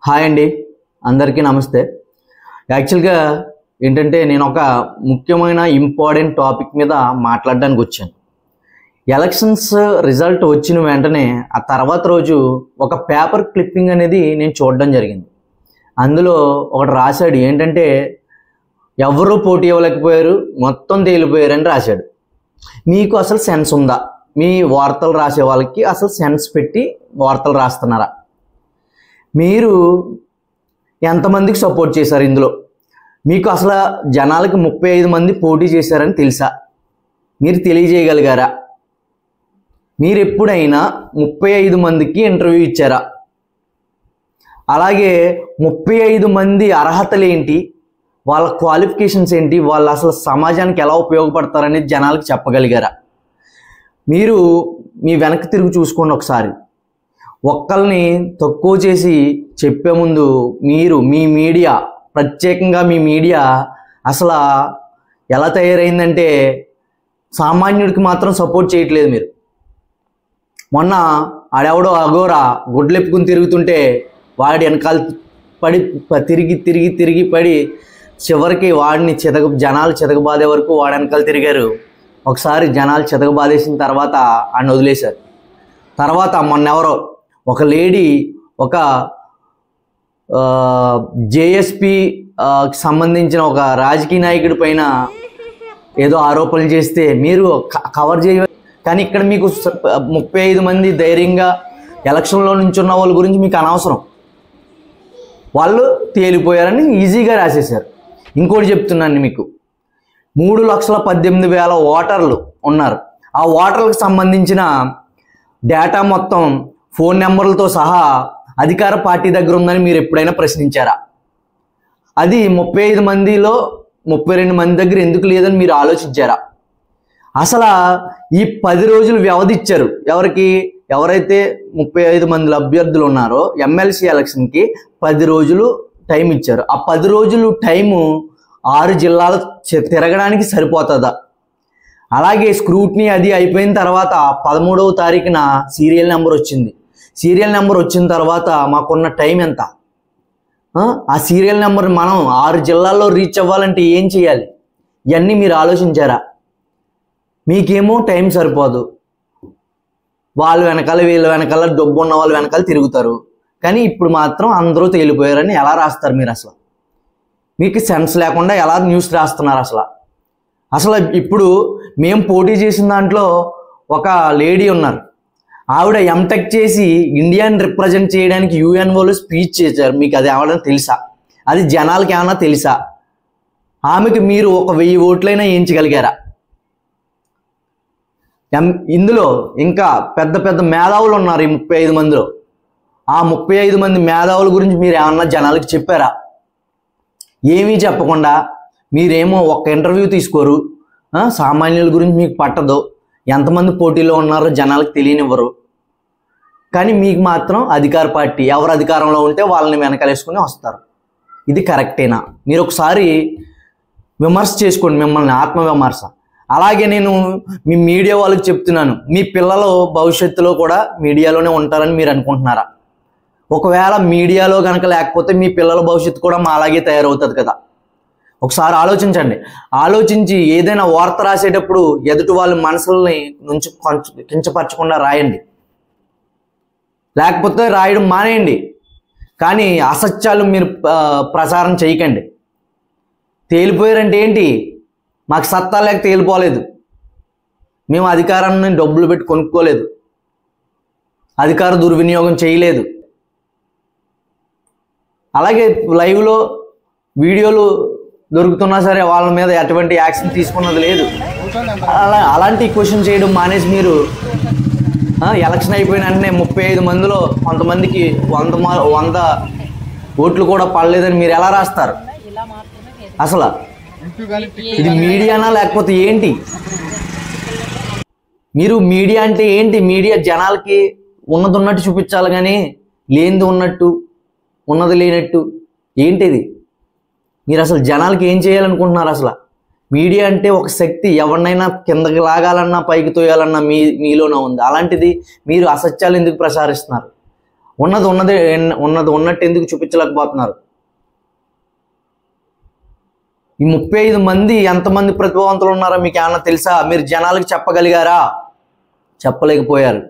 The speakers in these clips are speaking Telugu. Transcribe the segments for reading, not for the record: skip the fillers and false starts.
హాయ్ అండి, అందరికీ నమస్తే. యాక్చువల్గా ఏంటంటే నేను ఒక ముఖ్యమైన ఇంపార్టెంట్ టాపిక్ మీద మాట్లాడడానికి వచ్చాను. ఎలక్షన్స్ రిజల్ట్ వచ్చిన వెంటనే ఆ తర్వాత రోజు ఒక పేపర్ క్లిప్పింగ్ అనేది నేను చూడడం జరిగింది. అందులో ఒకటి రాశాడు, ఏంటంటే ఎవరు పోటీ ఇవ్వలేకపోయారు, మొత్తం తేలిపోయారు అని రాశాడు. మీకు అసలు సెన్స్ ఉందా? మీ వార్తలు రాసే వాళ్ళకి అసలు సెన్స్ పెట్టి వార్తలు రాస్తున్నారా? మీరు ఎంతమందికి సపోర్ట్ చేశారు? ఇందులో మీకు అసలు జనాలకి 35 మంది పోటీ చేశారని తెలుసా? మీరు తెలియజేయగలిగారా? మీరు ఎప్పుడైనా 35 మందికి ఇంటర్వ్యూ ఇచ్చారా? అలాగే 35 మంది అర్హతలు ఏంటి, వాళ్ళ క్వాలిఫికేషన్స్ ఏంటి, వాళ్ళు అసలు సమాజానికి ఎలా ఉపయోగపడతారనేది జనాలకు చెప్పగలిగారా? మీరు మీ వెనక్కి తిరిగి చూసుకోండి ఒకసారి. ఒక్కల్ని తక్కువ చేసి చెప్పే ముందు మీరు మీ మీడియా, ప్రత్యేకంగా మీ మీడియా అసలు ఎలా తయారైందంటే సామాన్యుడికి మాత్రం సపోర్ట్ చేయట్లేదు. మీరు మొన్న ఆడెవడో అఘోరా గుడ్లెప్పుకుని తిరుగుతుంటే వాడి వెనకాల పడి తిరిగి పడి చివరికి వాడిని జనాలు చితకబాదే వరకు వాడి వెనకాల తిరిగారు. ఒకసారి జనాలు చితకబాదేసిన తర్వాత ఆయన వదిలేశారు. తర్వాత మొన్నెవరో ఒక లేడీ ఒక జేఎస్పీ సంబంధించిన ఒక రాజకీయ నాయకుడి పైన ఏదో ఆరోపణలు చేస్తే మీరు కవర్ చేయ, కానీ ఇక్కడ మీకు 35 మంది ధైర్యంగా ఎలక్షన్లో నుంచున్న వాళ్ళ గురించి మీకు అనవసరం. వాళ్ళు తేలిపోయారని ఈజీగా రాసేశారు. ఇంకోటి చెప్తున్నాను, మీకు 3,18,000 ఓటర్లు ఉన్నారు. ఆ ఓటర్లకు సంబంధించిన డేటా మొత్తం ఫోన్ నెంబర్లతో సహా అధికార పార్టీ దగ్గర ఉందని మీరు ఎప్పుడైనా ప్రశ్నించారా? అది 35 మందిలో 32 మంది దగ్గర ఎందుకు లేదని మీరు ఆలోచించారా? అసలు ఈ 10 రోజులు వ్యవధి ఇచ్చారు ఎవరికి? ఎవరైతే 35 మంది అభ్యర్థులు ఉన్నారో ఎమ్మెల్సీ ఎలక్షన్కి 10 రోజులు టైం ఇచ్చారు. ఆ 10 రోజులు టైము 6 జిల్లాలు తిరగడానికి సరిపోతుందా? అలాగే స్క్రూట్నీ అది అయిపోయిన తర్వాత 13వ తారీఖున సీరియల్ నెంబర్ వచ్చింది. సీరియల్ నెంబర్ వచ్చిన తర్వాత మాకున్న టైం ఎంత? ఆ సీరియల్ నెంబర్ మనం 6 జిల్లాల్లో రీచ్ అవ్వాలంటే ఏం చేయాలి? ఇవన్నీ మీరు ఆలోచించారా? మీకేమో టైం సరిపోదు, వాళ్ళ వెనకాల వీళ్ళ వెనకాల డబ్బు ఉన్న వాళ్ళ వెనకాల తిరుగుతారు. కానీ ఇప్పుడు మాత్రం అందరూ తేలిపోయారని ఎలా రాస్తారు మీరు? అసలు మీకు సెన్స్ లేకుండా ఎలా న్యూస్ రాస్తున్నారు? అసలు ఇప్పుడు మేము పోటీ చేసిన దాంట్లో ఒక లేడీ ఉన్నారు, ఆవిడ ఎంటెక్ చేసి ఇండియాని రిప్రజెంట్ చేయడానికి యుఎన్ఓలో స్పీచ్ చేశారు. మీకు అది ఏమన్నా తెలుసా? అది జనాలకి ఏమన్నా తెలుసా? ఆమెకి మీరు ఒక 1000 ఓట్లైనా వేయించగలిగారా? ఇందులో ఇంకా పెద్ద పెద్ద మేధావులు ఉన్నారు ఈ 35 మందిలో. ఆ 35 మంది మేధావుల గురించి మీరు ఏమన్నా జనాలకి చెప్పారా? ఏమీ చెప్పకుండా మీరేమో ఒక్క ఇంటర్వ్యూ తీసుకోరు, సామాన్యుల గురించి మీకు పట్టదు, ఎంతమంది పోటీలో ఉన్నారో జనాలకు తెలియనివ్వరు. కానీ మీకు మాత్రం అధికార పార్టీ ఎవరు అధికారంలో ఉంటే వాళ్ళని వెనకాలేసుకుని వస్తారు. ఇది కరెక్టేనా? మీరు ఒకసారి విమర్శ చేసుకోండి, మిమ్మల్ని ఆత్మవిమర్శ. అలాగే నేను మీ మీడియా వాళ్ళకి చెప్తున్నాను, మీ పిల్లలు భవిష్యత్తులో కూడా మీడియాలోనే ఉంటారని మీరు అనుకుంటున్నారా? ఒకవేళ మీడియాలో కనుక లేకపోతే మీ పిల్లల భవిష్యత్తు కూడా మా అలాగే తయారవుతుంది కదా. ఒకసారి ఆలోచించండి. ఆలోచించి ఏదైనా వార్త రాసేటప్పుడు ఎదుటి వాళ్ళ మనసుల్ని నుంచి కించపరచకుండా రాయండి, లేకపోతే రాయడం మానేయండి. కానీ అసత్యాలు మీరు ప్రచారం చేయకండి. తేలిపోయారంటే ఏంటి? మాకు సత్తా లేక తేలిపోలేదు, మేము అధికారాన్ని డబ్బులు పెట్టి కొనుక్కోలేదు, అధికార దుర్వినియోగం చేయలేదు. అలాగే లైవ్లో వీడియోలు దొరుకుతున్నా సరే వాళ్ళ మీద ఎటువంటి యాక్షన్ తీసుకున్నది లేదు. అలాంటి క్వశ్చన్ చేయడం మానేసి మీరు ఎలక్షన్ అయిపోయిన వెంటనే 35 మందిలో కొంతమందికి 100 ఓట్లు కూడా పడలేదని మీరు ఎలా రాస్తారు? అసలు ఇది మీడియానా లేకపోతే ఏంటి? మీరు మీడియా అంటే ఏంటి? మీడియా జనాలకి ఉన్నది ఉన్నట్టు చూపించాలి, కానీ లేనిది ఉన్నట్టు, ఉన్నది లేనట్టు ఏంటిది? మీరు అసలు జనాలకి ఏం చేయాలనుకుంటున్నారు? అసలు మీడియా అంటే ఒక శక్తి, ఎవరినైనా కిందకి లాగాలన్నా పైకి తోయాలన్నా మీలోనే ఉంది. అలాంటిది మీరు అసత్యాలు ఎందుకు ప్రసారిస్తున్నారు? ఉన్నది ఉన్నట్టు ఎందుకు చూపించలేకపోతున్నారు? ఈ 35 మంది ఎంతమంది ప్రతిభావంతులు ఉన్నారో మీకు ఏమన్నా తెలుసా? మీరు జనాలకు చెప్పగలిగారా? చెప్పలేకపోయారు.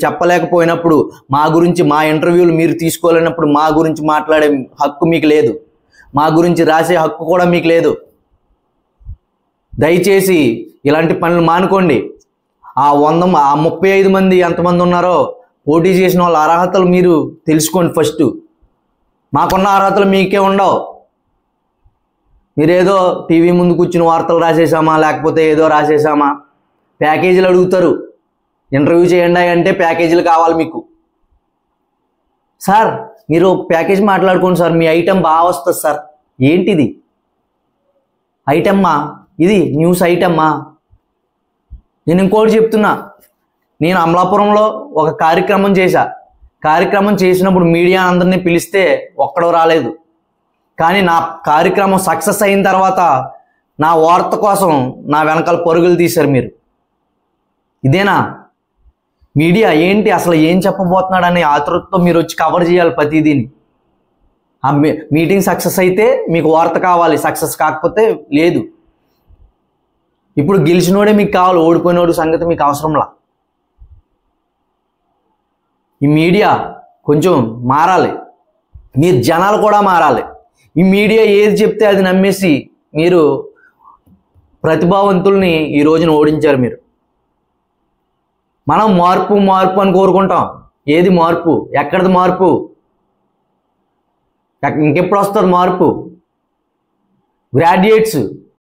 చెప్పలేకపోయినప్పుడు మా గురించి, మా ఇంటర్వ్యూలు మీరు తీసుకోలేనప్పుడు మా గురించి మాట్లాడే హక్కు మీకు లేదు. మా గురించి రాసే హక్కు కూడా మీకు లేదు. దయచేసి ఇలాంటి పనులు మానుకోండి. ఆ 35 మంది ఎంతమంది ఉన్నారో పోటీ చేసిన వాళ్ళ అర్హతలు మీరు తెలుసుకోండి ఫస్ట్. మాకున్న అర్హతలు మీకే ఉండవు. మీరేదో టీవీ ముందు కూర్చుని వార్తలు రాసేసామా, లేకపోతే ఏదో రాసేసామా, ప్యాకేజీలు అడుగుతారు. ఇంటర్వ్యూ చేయండి అంటే ప్యాకేజీలు కావాలి మీకు. సార్ మీరు ప్యాకేజ్ మాట్లాడుకోండి సార్, మీ ఐటెం బాగా వస్తుంది సార్. ఏంటిది ఐటమ్మా? ఇది న్యూస్ ఐటమ్మా? నేను ఇంకోటి చెప్తున్నా. నేను అమలాపురంలో ఒక కార్యక్రమం చేసినప్పుడు మీడియా అందరినీ పిలిస్తే ఒక్కడో రాలేదు. కానీ నా కార్యక్రమం సక్సెస్ అయిన తర్వాత నా వార్త కోసం నా వెనకాల పరుగులు తీశారు మీరు. ఇదేనా మీడియా? ఏంటి అసలు ఏం చెప్పబోతున్నాడని ఆతృతతో మీరు వచ్చి కవర్ చేయాలి ప్రతిదీని. ఆ మీటింగ్ సక్సెస్ అయితే మీకు వార్త కావాలి, సక్సెస్ కాకపోతే లేదు. ఇప్పుడు గెలిచినోడే మీకు కావాలి, ఓడిపోయినోడు సంగతి మీకు అవసరంలా. ఈ మీడియా కొంచెం మారాలి, మీరు జనాలు కూడా మారాలి. ఈ మీడియా ఏది చెప్తే అది నమ్మేసి మీరు ప్రతిభావంతుల్ని ఈ రోజున ఓడించారు మీరు. మనం మార్పు అని కోరుకుంటాం. ఏది మార్పు? ఎక్కడిది మార్పు? ఇంకెప్పుడు వస్తుంది మార్పు? గ్రాడ్యుయేట్స్